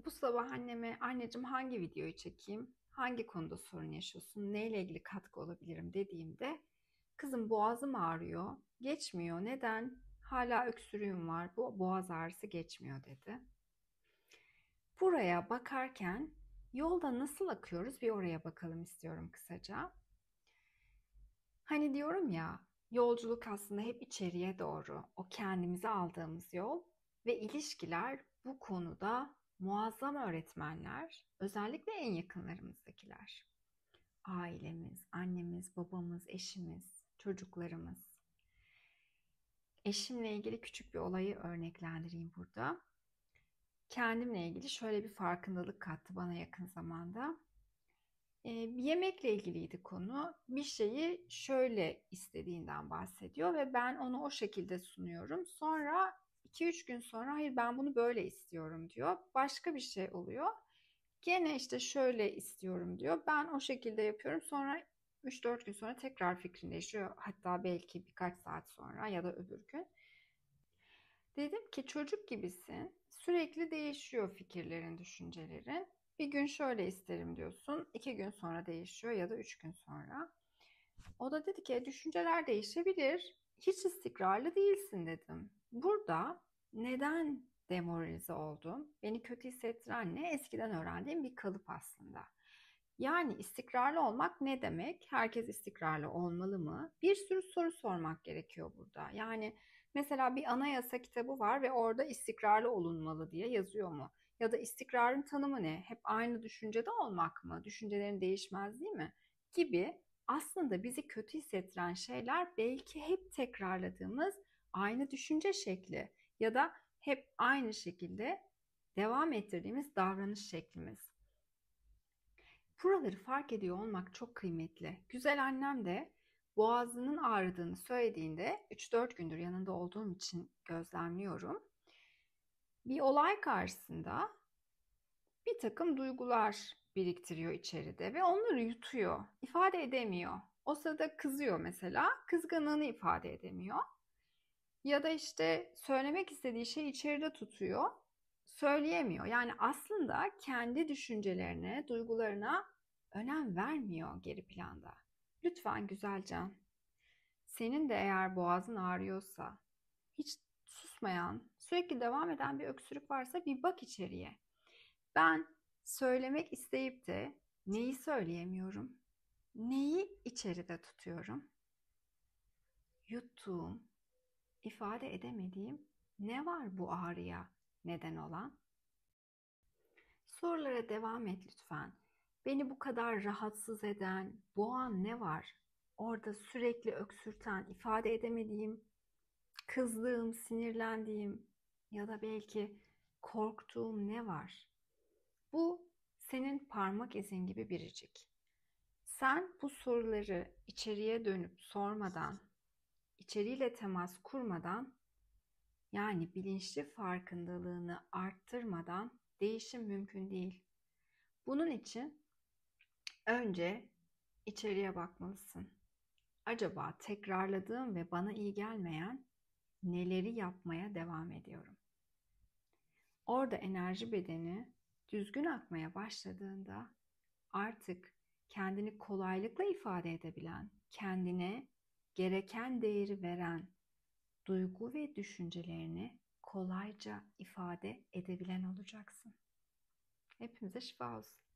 Bu sabah anneme anneciğim hangi videoyu çekeyim? Hangi konuda sorun yaşıyorsun? Neyle ilgili katkı olabilirim dediğimde kızım boğazım ağrıyor. Geçmiyor. Neden? Hala öksürüğüm var. Bu boğaz ağrısı geçmiyor dedi. Buraya bakarken yolda nasıl akıyoruz bir oraya bakalım istiyorum kısaca. Hani diyorum ya yolculuk aslında hep içeriye doğru. O kendimize aldığımız yol ve ilişkiler bu konuda muazzam öğretmenler, özellikle en yakınlarımızdakiler. Ailemiz, annemiz, babamız, eşimiz, çocuklarımız. Eşimle ilgili küçük bir olayı örneklendireyim burada. Kendimle ilgili şöyle bir farkındalık kattı bana yakın zamanda. Bir yemekle ilgiliydi konu. Bir şeyi şöyle istediğinden bahsediyor ve ben onu o şekilde sunuyorum. Sonra 2-3 gün sonra hayır ben bunu böyle istiyorum diyor. Başka bir şey oluyor. Gene işte şöyle istiyorum diyor. Ben o şekilde yapıyorum. Sonra 3-4 gün sonra tekrar fikrin değişiyor. Hatta belki birkaç saat sonra ya da öbür gün. Dedim ki çocuk gibisin. Sürekli değişiyor fikirlerin, düşüncelerin. Bir gün şöyle isterim diyorsun. 2 gün sonra değişiyor ya da 3 gün sonra. O da dedi ki düşünceler değişebilir. Hiç istikrarlı değilsin dedim. Burada neden demoralize oldum? Beni kötü hissettiren ne? Eskiden öğrendiğim bir kalıp aslında. Yani istikrarlı olmak ne demek? Herkes istikrarlı olmalı mı? Bir sürü soru sormak gerekiyor burada. Yani mesela bir anayasa kitabı var ve orada istikrarlı olunmalı diye yazıyor mu? Ya da istikrarın tanımı ne? Hep aynı düşüncede olmak mı? Düşüncelerin değişmez değil mi? Gibi aslında bizi kötü hissettiren şeyler belki hep tekrarladığımız aynı düşünce şekli ya da hep aynı şekilde devam ettirdiğimiz davranış şeklimiz. Buraları fark ediyor olmak çok kıymetli. Güzel annem de boğazının ağrıdığını söylediğinde 3-4 gündür yanında olduğum için gözlemliyorum. Bir olay karşısında bir takım duygular biriktiriyor içeride ve onları yutuyor, ifade edemiyor. O sırada kızıyor mesela, kızgınlığını ifade edemiyor. Ya da işte söylemek istediği şeyi içeride tutuyor, söyleyemiyor. Yani aslında kendi düşüncelerine, duygularına önem vermiyor geri planda. Lütfen güzelcan, senin de eğer boğazın ağrıyorsa, hiç susmayan, sürekli devam eden bir öksürük varsa bir bak içeriye. Ben söylemek isteyip de neyi söyleyemiyorum? Neyi içeride tutuyorum? Yuttuğum, ifade edemediğim ne var bu ağrıya neden olan? Sorulara devam et lütfen. Beni bu kadar rahatsız eden, boğan ne var? Orada sürekli öksürten, ifade edemediğim, kızdığım, sinirlendiğim ya da belki korktuğum ne var? Bu senin parmak izin gibi biricik. Sen bu soruları içeriye dönüp sormadan, içeriyle temas kurmadan, yani bilinçli farkındalığını arttırmadan değişim mümkün değil. Bunun için önce içeriye bakmalısın. Acaba tekrarladığım ve bana iyi gelmeyen neleri yapmaya devam ediyorum? Orada enerji bedeni düzgün akmaya başladığında artık kendini kolaylıkla ifade edebilen, kendine gereken değeri veren duygu ve düşüncelerini kolayca ifade edebilen olacaksın. Hepimize şifa olsun.